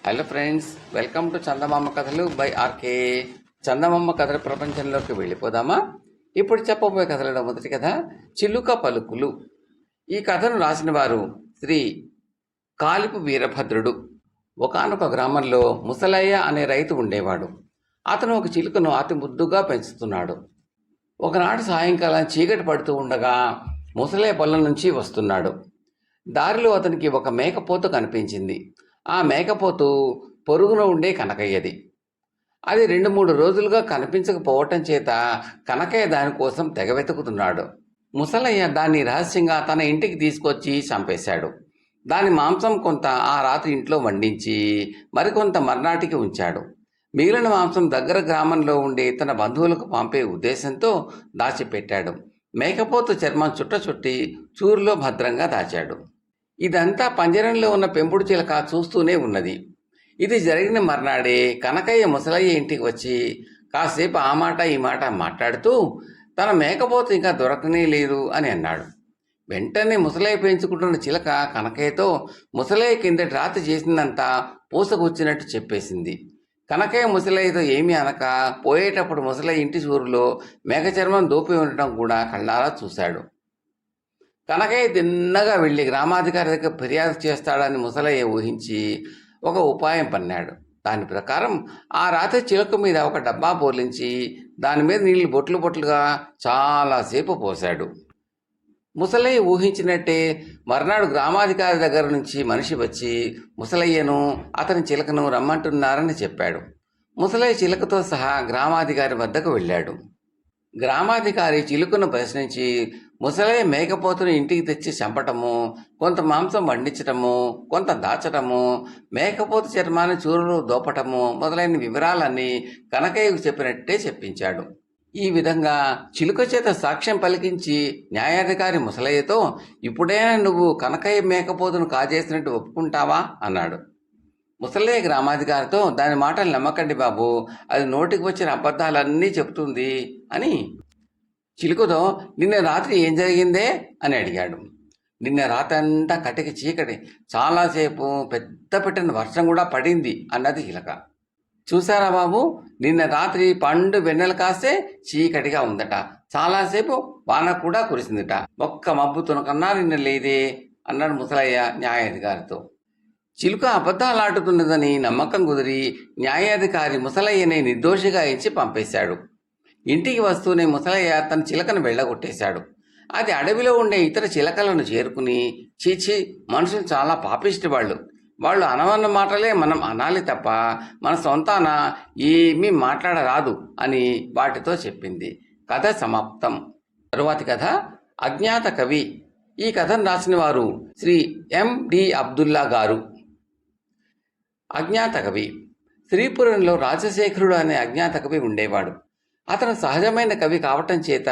Hello friends, welcome to చందమామ కథలు by RK. చందమామ కథల ప్రపంచంలోకి వెళ్ళిపోదామా? ఇప్పుడు చెప్పబోయే కథలలో మొదటి కథ చిలుక పలుకులు. ఈ కథను రాసిన వారు శ్రీ కాలిపు వీరభద్రుడు. ఒకానొక గ్రామంలో ముసలయ్య అనే రైతు ఉండేవాడు. అతను ఒక చిలుకను అతి ముద్దుగా పెంచుతున్నాడు. ఒకనాడు సాయంకాలం చీకటి పడుతూ ఉండగా ముసలయ్య పొలం నుంచి వస్తున్నాడు. దారిలో అతనికి ఒక మేకపోతు కనిపించింది. ఆ మేకపోతు పొరుగున ఉండే కనకయ్యది. అది 2-3 రోజులుగా కనిపించకపోవటం చేత కనకయ్య దానికోసం తెగ వెతుకుతున్నాడు. ముసలయ్య దాన్ని రహస్యంగా తన ఇంటికి తీసుకొచ్చి చంపేశాడు. దాని మాంసం కొంత ఆ రాత్రి ఇంట్లో వండించి మరికొంత మర్నాటికి ఉంచాడు. మిగిలిన మాంసం దగ్గర గ్రామంలో ఉండే తన బంధువులకు పంపే ఉద్దేశంతో దాచిపెట్టాడు. మేకపోతు చర్మం చుట్టి చూరులో భద్రంగా దాచాడు. ఇదంతా పంజరంలో ఉన్న పెంపుడు చిలక చూస్తూనే ఉన్నది. ఇది జరిగిన మర్నాడే కనకయ్య ముసలయ్య ఇంటికి వచ్చి కాసేపు ఆ మాట ఈ మాట మాట్లాడుతూ తన మేకపోతు ఇంకా దొరకనే లేదు అని అన్నాడు. వెంటనే ముసలయ్య పెంచుకుంటున్న చిలక కనకయ్యతో ముసలయ్య కిందటి రాత్రి చేసిందంతా పూసగుచ్చినట్టు చెప్పేసింది. కనకయ్య ముసలయ్యతో ఏమీ అనక పోయేటప్పుడు ముసలయ్య ఇంటి చూరులో మేక చర్మం దోపి ఉండటం కూడా కళ్ళారా చూశాడు. కనకయ్య తిన్నగా వెళ్ళి గ్రామాధికారి దగ్గర ఫిర్యాదు చేస్తాడని ముసలయ్య ఊహించి ఒక ఉపాయం పన్నాడు. దాని ప్రకారం ఆ రాత్రి చిలుక మీద ఒక డబ్బా బోర్లించి దాని మీద నీళ్లు బొట్లు బొట్లుగా చాలాసేపు పోశాడు. ముసలయ్య ఊహించినట్టే మర్నాడు గ్రామాధికారి దగ్గర నుంచి మనిషి వచ్చి ముసలయ్యను అతని చిలకను రమ్మంటున్నారని చెప్పాడు. ముసలయ్య చిలకతో సహా గ్రామాధికారి వద్దకు వెళ్ళాడు. గ్రామాధికారి చిలుకను ప్రశ్నించి ముసలయ్య మేకపోతును ఇంటికి తెచ్చి చంపటము, కొంత మాంసం వండించటము, కొంత దాచటము, మేకపోతు చర్మాన్ని చూరులో దోపటము మొదలైన వివరాలన్నీ కనకయ్యకు చెప్పినట్టే చెప్పించాడు. ఈ విధంగా చిలుక చేత సాక్ష్యం పలికించి న్యాయాధికారి ముసలయ్యతో ఇప్పుడైనా నువ్వు కనకయ్య మేకపోతును కాజేసినట్టు ఒప్పుకుంటావా అన్నాడు. ముసలయ్య గ్రామాధికారితో దాని మాటలు నమ్మకండి బాబు, అది నోటికి వచ్చిన అబద్ధాలన్నీ చెబుతుంది అని. చిలుకతో నిన్న రాత్రి ఏం జరిగిందే అని అడిగాడు. నిన్న రాత్రి అంతా కటికి చీకటి, చాలాసేపు పెద్ద పెట్టిన వర్షం కూడా పడింది అన్నది చిలక. చూసారా బాబు, నిన్న రాత్రి పండు వెన్నెల కాస్తే చీకటిగా ఉందట, చాలాసేపు వాన కూడా కురిసిందట, ఒక్క మబ్బు తునకన్నా నిన్న లేదే అన్నాడు ముసలయ్య న్యాయాధికారితో. చిలుక అబద్ధాలాడుతున్నదని నమ్మకం కుదిరి న్యాయాధికారి ముసలయ్యని నిర్దోషిగా ఎంచి పంపేశాడు. ఇంటికి వస్తూనే ముసలయ్య తన చిలకను వెళ్ళగొట్టేశాడు. అది అడవిలో ఉండే ఇతర చిలకలను చేరుకుని చీచి, మనుషులు చాలా పాపిష్టి వాళ్ళు అనవన్న మాటలే మనం అనాలి తప్ప మన సొంతాన ఏమీ మాట్లాడరాదు అని వాటితో చెప్పింది. కథ సమాప్తం. తరువాతి కథ అజ్ఞాత కవి. ఈ కథను రాసిన వారు శ్రీ M.D. అబ్దుల్లా గారు. అజ్ఞాత కవి. శ్రీపురంలో రాజశేఖరుడు అనే అజ్ఞాత కవి ఉండేవాడు. అతను సహజమైన కవి కావటం చేత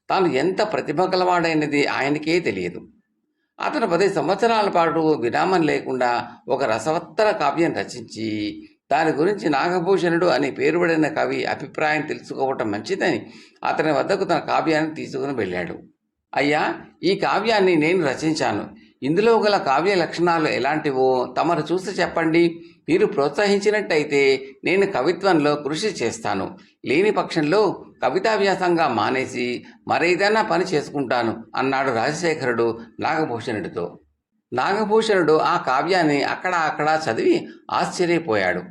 తాను ఎంత ప్రతిభ గలవాడైనది ఆయనకే తెలియదు. అతను 10 సంవత్సరాల పాటు విరామం లేకుండా ఒక రసవత్తర కావ్యం రచించి దాని గురించి నాగభూషణుడు అనే పేరుబడిన కవి అభిప్రాయం తెలుసుకోవటం మంచిదని అతని వద్దకు తన కావ్యాన్ని తీసుకుని వెళ్ళాడు. అయ్యా, ఈ కావ్యాన్ని నేను రచించాను. ఇందులో గల కావ్య లక్షణాలు ఎలాంటివో తమరు చూసి చెప్పండి. మీరు ప్రోత్సహించినట్టయితే నేను కవిత్వంలో కృషి చేస్తాను. లేని పక్షంలో కవితావ్యాసంగా మానేసి మరేదైనా పని చేసుకుంటాను అన్నాడు రాజశేఖరుడు నాగభూషణుడితో. నాగభూషణుడు ఆ కావ్యాన్ని అక్కడా చదివి ఆశ్చర్యపోయాడు.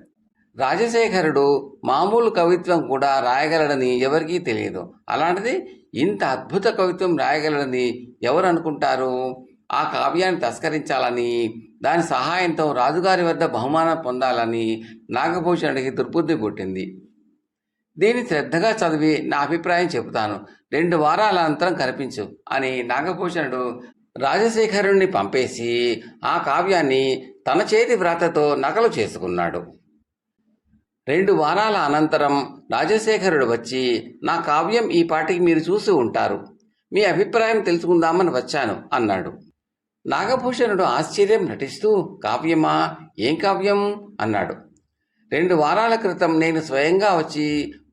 రాజశేఖరుడు మామూలు కవిత్వం కూడా రాయగలడని ఎవరికీ తెలియదు. అలాంటిది ఇంత అద్భుత కవిత్వం రాయగలడని ఎవరు అనుకుంటారు? ఆ కావ్యాన్ని తస్కరించాలని, దాని సహాయంతో రాజుగారి వద్ద బహుమానం పొందాలని నాగభూషణుడికి దుర్బుద్ధి పుట్టింది. దీన్ని శ్రద్ధగా చదివి నా అభిప్రాయం చెబుతాను, 2 వారాల అనంతరం కనిపించు అని నాగభూషణుడు రాజశేఖరుణ్ణి పంపేసి ఆ కావ్యాన్ని తన చేతి వ్రాతతో నకలు చేసుకున్నాడు. 2 వారాల అనంతరం రాజశేఖరుడు వచ్చి, నా కావ్యం ఈ పాటికి మీరు చూసి ఉంటారు, మీ అభిప్రాయం తెలుసుకుందామని వచ్చాను అన్నాడు. నాగభూషణుడు ఆశ్చర్యం నటిస్తూ, కావ్యమా? ఏం కావ్యం అన్నాడు. 2 వారాల క్రితం నేను స్వయంగా వచ్చి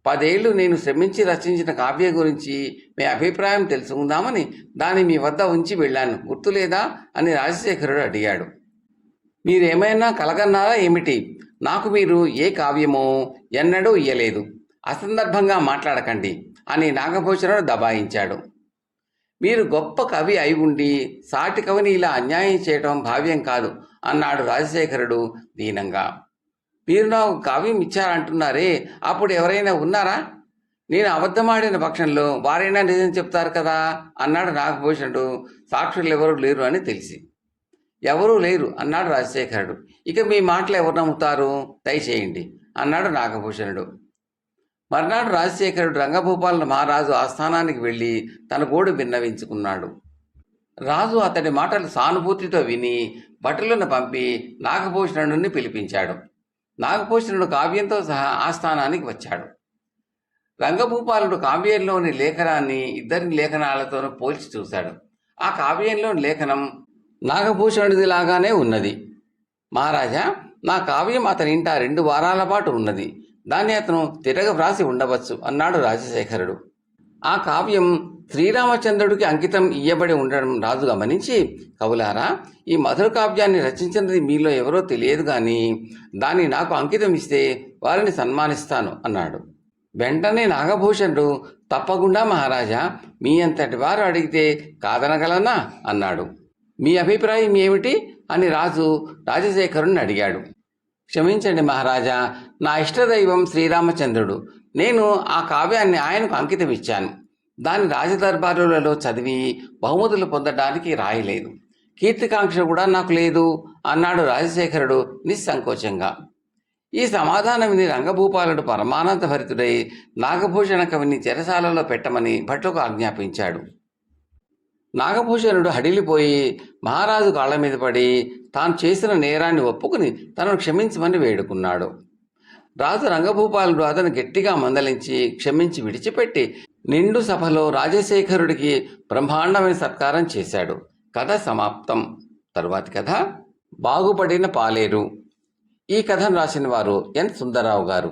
10 ఏళ్ళు నేను శ్రమించి రచించిన కావ్యం గురించి మీ అభిప్రాయం తెలుసుకుందామని దాన్ని మీ వద్ద ఉంచి వెళ్ళాను, గుర్తులేదా అని రాజశేఖరుడు అడిగాడు. మీరేమైనా కలగన్నారా ఏమిటి? నాకు మీరు ఏ కావ్యమో ఎన్నడూ ఇయ్యలేదు, అసందర్భంగా మాట్లాడకండి అని నాగభూషణుడు దబాయించాడు. మీరు గొప్ప కవి అయి ఉండి సాటి కవిని ఇలా అన్యాయం చేయటం భావ్యం కాదు అన్నాడు రాజశేఖరుడు దీనంగా. మీరు నాకు కావ్యం ఇచ్చారంటున్నారే, అప్పుడు ఎవరైనా ఉన్నారా? నేను అబద్ధమాడిన పక్షంలో వారైనా నిజం చెప్తారు కదా అన్నాడు నాగభూషణుడు. సాక్షులు ఎవరు లేరు అని తెలిసి. ఎవరూ లేరు అన్నాడు రాజశేఖరుడు. ఇక మీ మాటలు ఎవరు నమ్ముతారు, దయచేయండి అన్నాడు నాగభూషణుడు. మర్నాడు రాజశేఖరుడు రంగభూపాల మహారాజు ఆస్థానానికి వెళ్ళి తన గోడు విన్నవించుకున్నాడు. రాజు అతడి మాటలు సానుభూతితో విని భటులను పంపి నాగభూషణుడిని పిలిపించాడు. నాగభూషణుడు కావ్యంతో సహా ఆస్థానానికి వచ్చాడు. రంగభూపాలుడు కావ్యంలోని లేఖనాన్ని ఇద్దరి లేఖనాలతోనూ పోల్చి చూశాడు. ఆ కావ్యంలోని లేఖనం నాగభూషణుడిది లాగానే ఉన్నది. మహారాజా, నా కావ్యం అతని ఇంట 2 వారాల పాటు ఉన్నది. దాన్ని అతను తిరగ వ్రాసి ఉండవచ్చు అన్నాడు రాజశేఖరుడు. ఆ కావ్యం శ్రీరామచంద్రుడికి అంకితం ఇయ్యబడి ఉండడం రాజు గమనించి, కవులారా, ఈ మధుర కావ్యాన్ని రచించినది మీలో ఎవరో తెలియదు కానీ దాన్ని నాకు అంకితం ఇస్తే వారిని సన్మానిస్తాను అన్నాడు. వెంటనే నాగభూషణుడు, తప్పకుండా మహారాజా, మీ అంతటి వారు అడిగితే కాదనగలనా అన్నాడు. మీ అభిప్రాయం ఏమిటి అని రాజు రాజశేఖరుని అడిగాడు. క్షమించండి మహారాజా, నా ఇష్టదైవం శ్రీరామచంద్రుడు. నేను ఆ కావ్యాన్ని ఆయనకు అంకితం ఇచ్చాను. దాని రాజదర్బారులలో చదివి బహుమతులు పొందడానికి రాయలేదు. కీర్తికాంక్ష కూడా నాకు లేదు అన్నాడు రాజశేఖరుడు నిస్సంకోచంగా. ఈ సమాధానం విని రంగభూపాలుడు పరమానంద భరితుడై నాగభూషణ కవిని చెరసాలలో పెట్టమని భట్లకు ఆజ్ఞాపించాడు. నాగభూషణుడు హడిలిపోయి మహారాజు కాళ్ల మీద పడి తాను చేసిన నేరాన్ని ఒప్పుకుని తనను క్షమించమని వేడుకున్నాడు. రాజు రంగభూపాలుడు అతను గట్టిగా మందలించి క్షమించి విడిచిపెట్టి నిండు సభలో రాజశేఖరుడికి బ్రహ్మాండమైన సత్కారం చేశాడు. కథ సమాప్తం. తరువాతి కథ బాగుపడిన పాలేరు. ఈ కథను రాసిన వారు ఎన్ సుందరరావు గారు.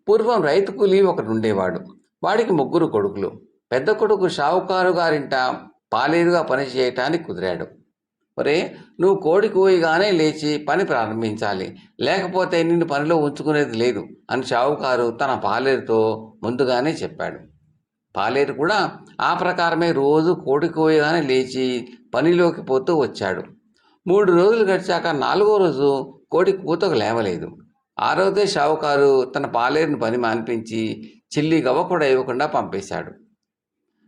పూర్వం రైతు కూలీ ఒకడు ఉండేవాడు. వాడికి 3 కొడుకులు. పెద్ద కొడుకు షావుకారు గారింట పాలేరుగా పనిచేయటానికి కుదిరాడు. ఒరే, నువ్వు కోడి కూయగానే లేచి పని ప్రారంభించాలి, లేకపోతే నిన్ను పనిలో ఉంచుకునేది లేదు అని షావుకారు తన పాలేరుతో ముందుగానే చెప్పాడు. పాలేరు కూడా ఆ ప్రకారమే రోజు కోడి కూయగానే లేచి పనిలోకి పోతూ వచ్చాడు. 3 రోజులు గడిచాక 4వ రోజు కోడి కూతకు లేవలేదు. ఆ రోజే షావుకారు తన పాలేరుని పని మాన్పించి చిల్లి గవ్వ కూడా ఇవ్వకుండా పంపేశాడు.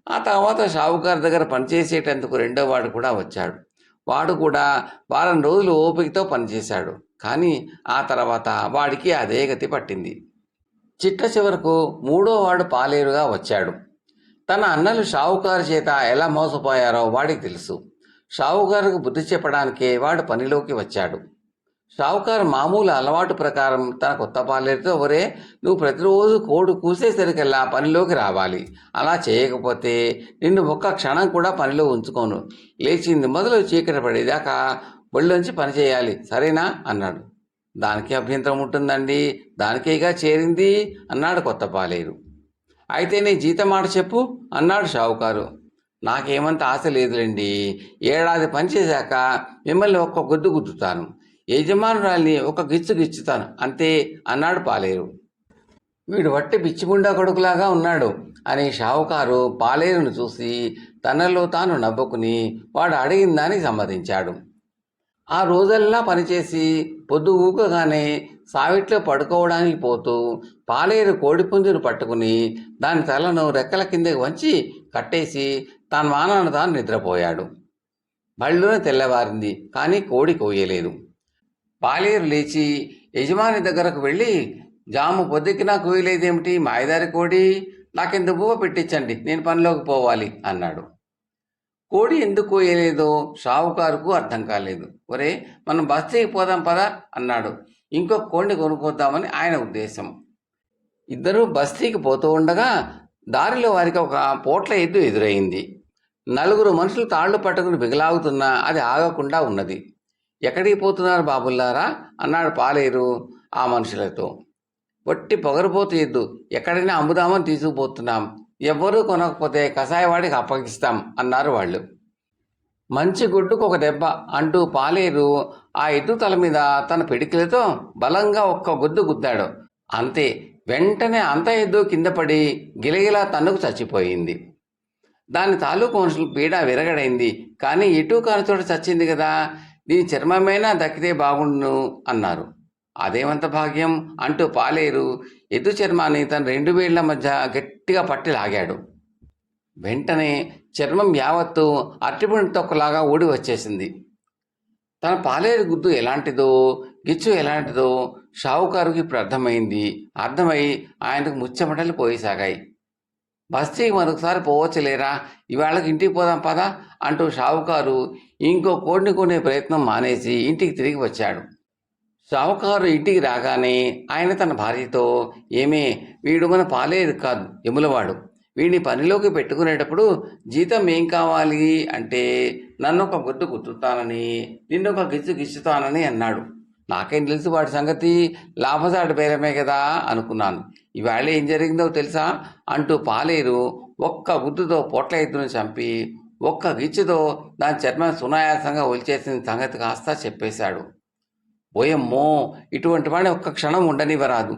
ఆ తర్వాత షావుకారు దగ్గర పనిచేసేటందుకు 2వ వాడు కూడా వచ్చాడు. వాడు కూడా వారం రోజులు ఓపికతో పనిచేశాడు. కానీ ఆ తర్వాత వాడికి అదే గతి పట్టింది. చిట్ట చివరకు 3వ వాడు పాలేరుగా వచ్చాడు. తన అన్నలు షావుకారు చేత ఎలా మోసపోయారో వాడికి తెలుసు. షావుకారుకు బుద్ధి చెప్పడానికే వాడు పనిలోకి వచ్చాడు. షావుకారు మామూలు అలవాటు ప్రకారం తన కొత్త పాలేరుతో, ఒరే, నువ్వు ప్రతిరోజు కోడి కూసేసరికల్లా పనిలోకి రావాలి. అలా చేయకపోతే నిన్ను ఒక్క క్షణం కూడా పనిలో ఉంచుకోను. లేచింది మొదలు చీకటి పడేదాకా ఒళ్ళొంచి పని చేయాలి, సరేనా అన్నాడు. దానికి అభ్యంతరం ఉంటుందండి, దానికేగా చేరింది అన్నాడు కొత్త పాలేరు. అయితే నీ జీతం మాట చెప్పు అన్నాడు షావుకారు. నాకేమంత ఆశ లేదులేండి, 1 ఏడాది పనిచేశాక మిమ్మల్ని ఒక్క గుద్దు గుద్దుతాను, యజమానురాల్ని ఒక గిచ్చు గిచ్చుతాను అంతే అన్నాడు పాలేరు. వీడు వట్టి పిచ్చిగుండా కొడుకులాగా ఉన్నాడు అని షావుకారు పాలేరును చూసి తనలో తాను నవ్వుకుని వాడు అడిగిన దానికి సమ్మతించాడు. ఆ రోజల్లా పనిచేసి పొద్దు ఊకగానే సావిట్లో పడుకోవడానికి పోతూ పాలేరు కోడిపుంజును పట్టుకుని దాని తలను రెక్కల కిందకి వంచి కట్టేసి తన మానాన తాను నిద్రపోయాడు. బళ్ళున తెల్లవారింది, కానీ కోడి కోయలేదు. పాలేరు లేచి యజమాని దగ్గరకు వెళ్ళి, జాము పొద్దుకినా కోయలేదేమిటి మాయదారి కోడి, నాకెందుకు బువ్వ పెట్టించండి, నేను పనిలోకి పోవాలి అన్నాడు. కోడి ఎందుకు కోయలేదో షావుకారుకు అర్థం కాలేదు. ఒరే, మనం బస్తీకి పోదాం పదా అన్నాడు. ఇంకొక కోడిని కొనుక్కొద్దామని ఆయన ఉద్దేశం. ఇద్దరూ బస్తీకి పోతూ ఉండగా దారిలో వారికి ఒక పోట్ల ఎద్దు ఎదురైంది. 4 మనుషులు తాళ్లు పట్టుకుని బిగలాగుతున్నా అది ఆగకుండా ఉన్నది. ఎక్కడికి పోతున్నారు బాబుల్లారా అన్నాడు పాలేరు ఆ మనుషులతో. వట్టి పొగరపోతు ఎద్దు, ఎక్కడైనా అమ్ముదామని తీసుకుపోతున్నాం, ఎవ్వరూ కొనకపోతే కషాయవాడికి అప్పగిస్తాం అన్నారు వాళ్ళు. మంచి గుడ్డుకు ఒక దెబ్బ అంటూ పాలేరు ఆ ఎద్దు తల మీద తన పిడికిలతో బలంగా ఒక్క గుద్దు గుద్దాడు. అంతే, వెంటనే అంత ఎద్దు కింద పడి గిలగిలా తన్నుకు చచ్చిపోయింది. దాని తాలూకు మనుషులు పీడ విరగడైంది. కానీ ఇటు కాని చోట చచ్చింది కదా, దీని చర్మమైనా దక్కితే బాగుండును అన్నారు. అదేమంత భాగ్యం అంటూ పాలేరు ఎద్దు చర్మాన్ని తన 2 వేళ్ల మధ్య గట్టిగా పట్టి లాగాడు. వెంటనే చర్మం యావత్తు అరటిపండు తొక్కలాగా ఊడి వచ్చేసింది. తన పాలేరు గుద్దు ఎలాంటిదో, గిచ్చు ఎలాంటిదో షావుకారుకి ఇప్పుడు అర్థమై ఆయనకు ముచ్చెమటలు పోయిసాగాయి. బస్తీకి మరొకసారి పోవచ్చులేరా, ఇవాళకి ఇంటికి పోదాం పదా అంటూ షావుకారు ఇంకో కోడిని కొనే ప్రయత్నం మానేసి ఇంటికి తిరిగి వచ్చాడు. షావుకారు ఇంటికి రాగానే ఆయన తన భార్యతో, ఏమే, వీడు మన పాలేరు కాదు, ఎములవాడు. వీడిని పనిలోకి పెట్టుకునేటప్పుడు జీతం ఏం కావాలి అంటే నన్ను ఒక గుద్దు గుద్దుతానని, నిన్నొక గిచ్చు గిచ్చుతానని అన్నాడు. నాకేం తెలుసు వాడి సంగతి, లాభసాటి బేరమే కదా అనుకున్నాను. ఇవాళ ఏం జరిగిందో తెలుసా అంటూ పాలేరు ఒక్క గుద్దుతో పొట్ల ఎద్దును చంపి ఒక్క గిచ్చుతో దాని చర్మం సునాయాసంగా ఒలిచేసిన సంగతి కాస్త చెప్పేశాడు. ఓయమ్మో, ఇటువంటి వాడిని ఒక్క క్షణం ఉండనివ్వరాదు.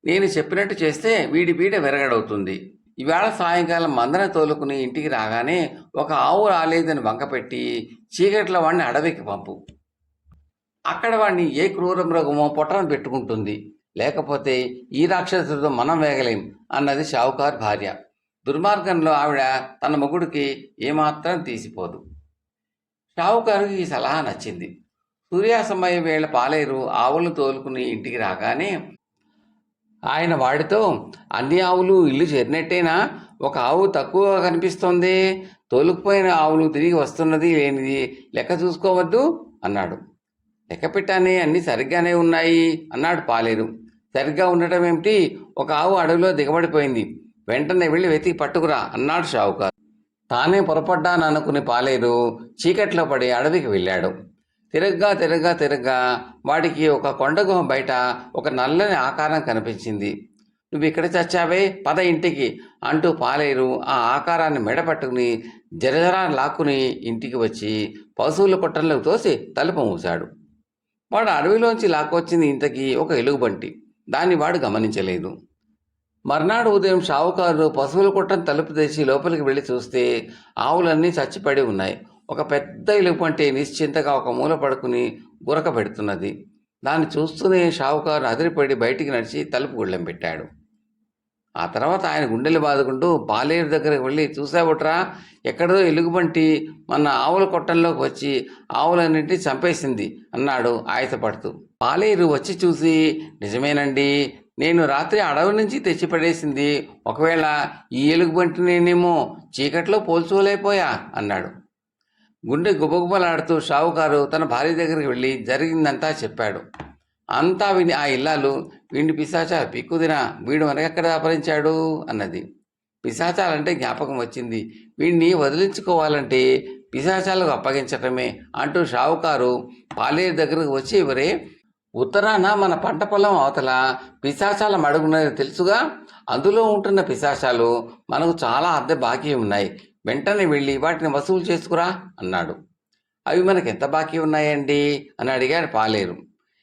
నేను చెప్పినట్టు చేస్తే వీడి పీడ విరగడవుతుంది. ఇవాళ సాయంకాలం మందన తోలుకుని ఇంటికి రాగానే ఒక ఆవు రాలేదని వంకపెట్టి చీకట్లో వాడిని అడవికి పంపు. అక్కడ వాడిని ఏ క్రూర మృగమో పొట్టన పెట్టుకుంటుంది. లేకపోతే ఈ రాక్షసుడితో మనం వేగలేం అన్నది షావుకారు భార్య. దుర్మార్గంలో ఆవిడ తన మొగుడికి ఏమాత్రం తీసిపోదు. షావుకారుకి ఈ సలహా నచ్చింది. సూర్యాస్తమయ వేళ పాలేరు ఆవులు తోలుకుని ఇంటికి రాగానే ఆయన వాడితో, అన్ని ఆవులు ఇల్లు చేరినట్టేనా? ఒక ఆవు తక్కువగా కనిపిస్తోంది. తోలుకుపోయిన ఆవులు తిరిగి వస్తున్నది లేనిది లెక్క చూసుకోవద్దు అన్నాడు. లెక్క పెట్టానే, అన్నీ సరిగ్గానే ఉన్నాయి అన్నాడు పాలేరు. సరిగ్గా ఉండటం ఏమిటి, ఒక ఆవు అడవిలో దిగబడిపోయింది, వెంటనే వెళ్ళి వెతికి పట్టుకురా అన్నాడు షావుకారు. తానే పొరపడ్డాననుకుని పాలేరు చీకట్లో పడి అడవికి వెళ్ళాడు. తిరగ్గా వాడికి ఒక కొండగుహ బయట ఒక నల్లని ఆకారం కనిపించింది. నువ్వు ఇక్కడ చచ్చావే, పద ఇంటికి అంటూ పాలేరు ఆ ఆకారాన్ని మెడపట్టుకుని జరజరా లాక్కుని ఇంటికి వచ్చి పశువుల కొట్టంలోకి తోసి తలుపు మూశాడు. వాడు అడవిలోంచి లాక్కొచ్చింది ఇంతకీ ఒక ఎలుగుబంటి. దాన్ని వాడు గమనించలేదు. మర్నాడు ఉదయం షావుకారు పశువుల కొట్టం తలుపు తెచ్చి లోపలికి వెళ్ళి చూస్తే ఆవులన్నీ చచ్చిపడి ఉన్నాయి. ఒక పెద్ద ఎలుగుబంటి నిశ్చింతగా ఒక మూల పడుకుని గురక పెడుతున్నది. దాన్ని చూస్తూనే షావుకారు అదిరిపడి బయటికి నడిచి తలుపు గుళ్ళెం పెట్టాడు. ఆ తర్వాత ఆయన గుండెలు బాదుకుంటూ పాలేరు దగ్గరకు వెళ్ళి, చూసావుట్రా, ఎక్కడో ఎలుగుబంటి మన ఆవుల కొట్టంలోకి వచ్చి ఆవులన్నింటినీ చంపేసింది అన్నాడు ఆయతపడుతూ. పాలేరు వచ్చి చూసి, నిజమేనండి, నేను రాత్రి అడవి నుంచి తెచ్చిపడేసింది. ఒకవేళ ఈ ఎలుగుబంటి నేనేమో చీకట్లో పోల్చుకోలేకపోయా అన్నాడు. గుండె గుబగుబలాడుతూ షావుకారు తన భార్య దగ్గరికి వెళ్ళి జరిగిందంతా చెప్పాడు. అంతా విని ఆ ఇల్లాలు, వీడిని పిశాచాలు పిక్కుదిన, వీడు మనకెక్కడ అపహరించాడు అన్నది. పిశాచాలంటే జ్ఞాపకం వచ్చింది, వీడిని వదిలించుకోవాలంటే పిశాచాలకు అప్పగించటమే అంటూ షావుకారు పాలేరు దగ్గరకు వచ్చి, ఎవరే, ఉత్తరాన మన పంట పొలం అవతల పిశాచాల మడుగున్నది తెలుసుగా, అందులో ఉంటున్న పిశాచాలు మనకు చాలా అద్దె బాకీ ఉన్నాయి, వెంటనే వెళ్ళి వాటిని వసూలు చేసుకురా అన్నాడు. అవి మనకు ఎంత బాకీ ఉన్నాయండి అని అడిగాడు పాలేరు.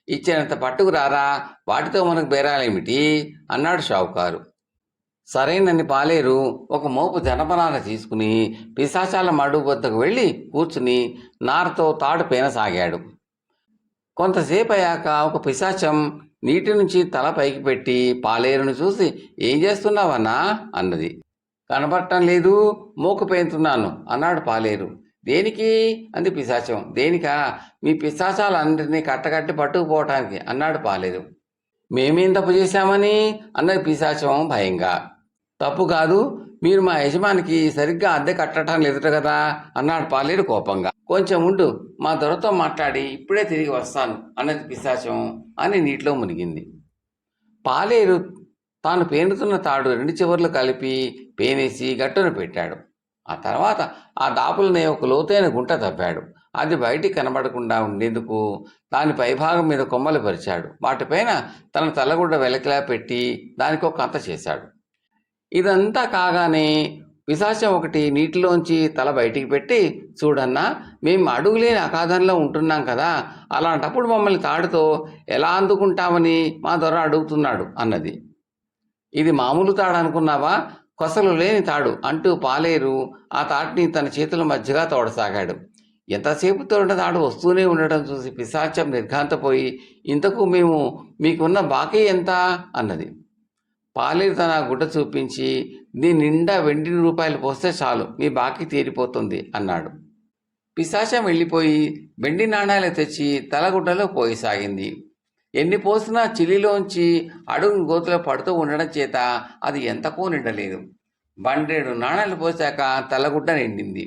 ఇచ్చినంత పట్టుకురారా, వాటితో మనకు బేరాలేమిటి అన్నాడు షావుకారు. సరేనని పాలేరు ఒక మోపు జనపనార తీసుకుని పిశాచాల మడుగు వద్దకు వెళ్ళి కూర్చుని నారతో తాడు పేనసాగాడు. కొంతసేపు అయ్యాక ఒక పిశాచం నీటి నుంచి తల పైకి పెట్టి పాలేరును చూసి, ఏం చేస్తున్నావన్నా అన్నది. కనబడటం లేదు, మోకు పేంతున్నాను అన్నాడు పాలేరు. దేనికి అంది పిశాచం. దేనికా, మీ పిశాచాలన్నింటినీ కట్టకట్టి పట్టుకుపోవటానికి అన్నాడు పాలేరు. మేమేం తప్పు చేశామని అన్నది పిశాచం భయంగా. తప్పు కాదు, మీరు మా యజమానికి సరిగ్గా అద్దె కట్టడం లేదుట కదా అన్నాడు పాలేరు కోపంగా. కొంచెం ఉండు, మా దొరతో మాట్లాడి ఇప్పుడే తిరిగి వస్తాను అన్నది పిశాచం అని నీటిలో మునిగింది. పాలేరు తాను పేనుతున్న తాడు 2 చివర్లు కలిపి పేనేసి గట్టును పెట్టాడు. ఆ తర్వాత ఆ దాపులనే ఒక లోతైన గుంట తవ్వాడు. అది బయటికి కనబడకుండా ఉండేందుకు దాని పైభాగం మీద కొమ్మలు పరిచాడు. వాటిపైన తన తలగుడ్డ వెలకిలా పెట్టి దానికి ఒక కంత చేశాడు. ఇదంతా కాగానే పిశాచం ఒకటి నీటిలోంచి తల బయటికి పెట్టి, చూడన్నా, మేము అడుగులేని అగాధంలో ఉంటున్నాం కదా, అలాంటప్పుడు మమ్మల్ని తాడుతో ఎలా అందుకుంటామని మా దొర అడుగుతున్నాడు అన్నది. ఇది మామూలు తాడు అనుకున్నావా, కొసలు లేని తాడు అంటూ పాలేరు ఆ తాటిని తన చేతుల మధ్యగా తోడసాగాడు. ఎంతసేపు తోడిన తాడు వస్తూనే ఉండటం చూసి పిశాచం నిర్ఘాంతపోయి, ఇంతకు మేము మీకున్న బాకీ ఎంత అన్నది. పాలేరు తన గుడ్డ చూపించి, దీని నిండా వెండి రూపాయలు పోస్తే చాలు, మీ బాకీ తీరిపోతుంది అన్నాడు. పిశాచం వెళ్ళిపోయి వెండి నాణాలు తెచ్చి తలగుడ్డలో పోయసాగింది. ఎన్ని పోసినా చిల్లిలోంచి అడుగు గోతులో పడుతూ ఉండడం చేత అది ఎంతకో నిండలేదు. బండేడు నాణాలు పోసాక తలగుడ్డ నిండింది.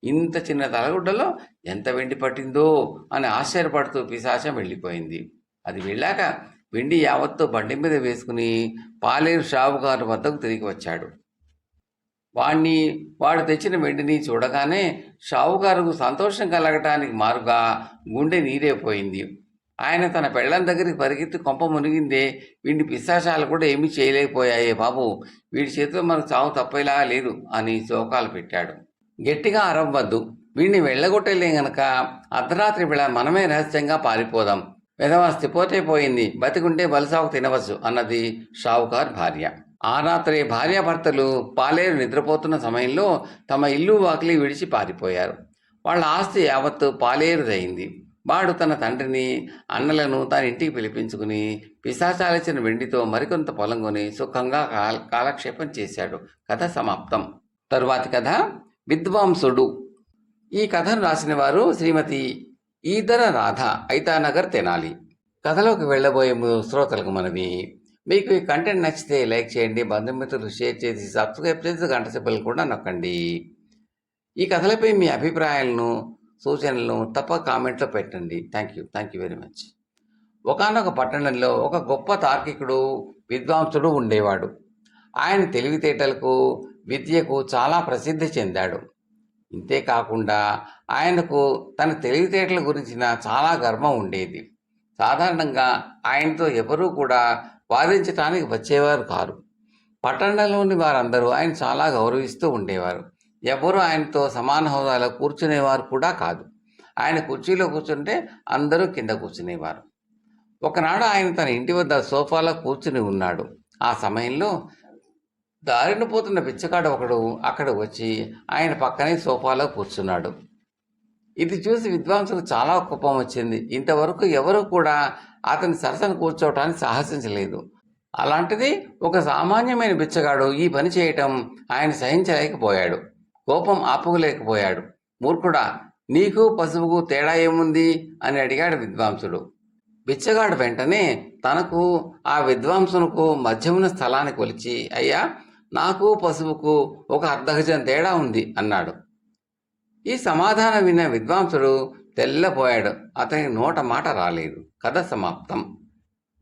ఇంత చిన్న తలగుడ్డలో ఎంత వెండి పట్టిందో అని ఆశ్చర్యపడుతూ పిశాచం వెళ్ళిపోయింది. అది వెళ్ళాక వెండి యావత్తు బండి మీద వేసుకుని పాలేరు షావుకారు వద్దకు తిరిగి వచ్చాడు. వాడు తెచ్చిన వెండిని చూడగానే షావుకారుకు సంతోషం కలగటానికి మారుగా గుండె నీరైపోయింది. ఆయన తన పెళ్ళం దగ్గరికి పరిగెత్తి కొంప మునిగిందే, వీడిని పిశాచాలు కూడా ఏమీ చేయలేకపోయాయే బాబు, వీడి చేతిలో మనకు చావు తప్పేలా లేదు అని శోకాలు పెట్టాడు. గట్టిగా అరవ్వద్దు, వీడిని వెళ్ళగొట్టేలే గనక అర్ధరాత్రి వేళ మనమే రహస్యంగా పారిపోదాం. వెధవస్తి పోతే పోయింది, బతికుంటే బలిసాకు తినవచ్చు అన్నది షావుకార్ భార్య. ఆ రాత్రి భార్యాభర్తలు పాలేరు నిద్రపోతున్న సమయంలో తమ ఇల్లు వాకిలి విడిచి పారిపోయారు. వాళ్ళ ఆస్తి యావత్తు పాలేరుదయింది. వాడు తన తండ్రిని, అన్నలను తన ఇంటికి పిలిపించుకుని పిశాచాలిచ్చిన వెండితో మరికొంత పొలం కొని సుఖంగా కాలక్షేపం చేశాడు. కథ సమాప్తం. తరువాతి కథ విద్వాంసుడు. ఈ కథను రాసిన వారు శ్రీమతి ఈదర రాధ, ఐతానగర్, తెనాలి. కథలోకి వెళ్ళబోయే శ్రోతలకు మనవి, మీకు ఈ కంటెంట్ నచ్చితే లైక్ చేయండి, బంధుమిత్రులు షేర్ చేసి సబ్స్క్రైబ్ చేసి గంట సింబల్ కూడా నొక్కండి. ఈ కథలపై మీ అభిప్రాయాలను, సూచనలను తప్పక కామెంట్లో పెట్టండి. Thank you very much. ఒకానొక పట్టణంలో ఒక గొప్ప తార్కికుడు, విద్వాంసుడు ఉండేవాడు. ఆయన తెలివితేటలకు, విద్యకు చాలా ప్రసిద్ధి చెందాడు. ఇంతేకాకుండా ఆయనకు తన తెలివితేటల గురించిన చాలా గర్వం ఉండేది. సాధారణంగా ఆయనతో ఎవరూ కూడా వాదించటానికి వచ్చేవారు కారు. పట్టణంలోని వారందరూ ఆయన చాలా గౌరవిస్తూ ఉండేవారు. ఎవరూ ఆయనతో సమాన హోదాలో కూర్చునేవారు కూడా కాదు. ఆయన కుర్చీలో కూర్చుంటే అందరూ కింద కూర్చునేవారు. ఒకనాడు ఆయన తన ఇంటి వద్ద సోఫాలో కూర్చుని ఉన్నాడు. ఆ సమయంలో దారిన పోతున్న బిచ్చగాడు ఒకడు అక్కడ వచ్చి ఆయన పక్కనే సోఫాలో కూర్చున్నాడు. ఇది చూసి విద్వాంసుకు చాలా కోపం వచ్చింది. ఇంతవరకు ఎవరు కూడా అతని సరసన కూర్చోవటానికి సాహసించలేదు. అలాంటిది ఒక సామాన్యమైన బిచ్చగాడు ఈ పని చేయటం ఆయన సహించలేకపోయాడు. కోపం ఆపుకోలేకపోయాడు. మూర్ఖుడా, నీకు పశువుకు తేడా ఏముంది అని అడిగాడు విద్వాంసుడు. బిచ్చగాడు వెంటనే తనకు ఆ విద్వాంసునకు మధ్య ఉన్న స్థలాన్ని కొలిచి, అయ్యా, నాకు పశువుకు ఒక అర్ధగజం తేడా ఉంది అన్నాడు. ఈ సమాధానం విన్న విద్వాంసుడు తెల్లపోయాడు. అతనికి నోట మాట రాలేదు. కథ సమాప్తం.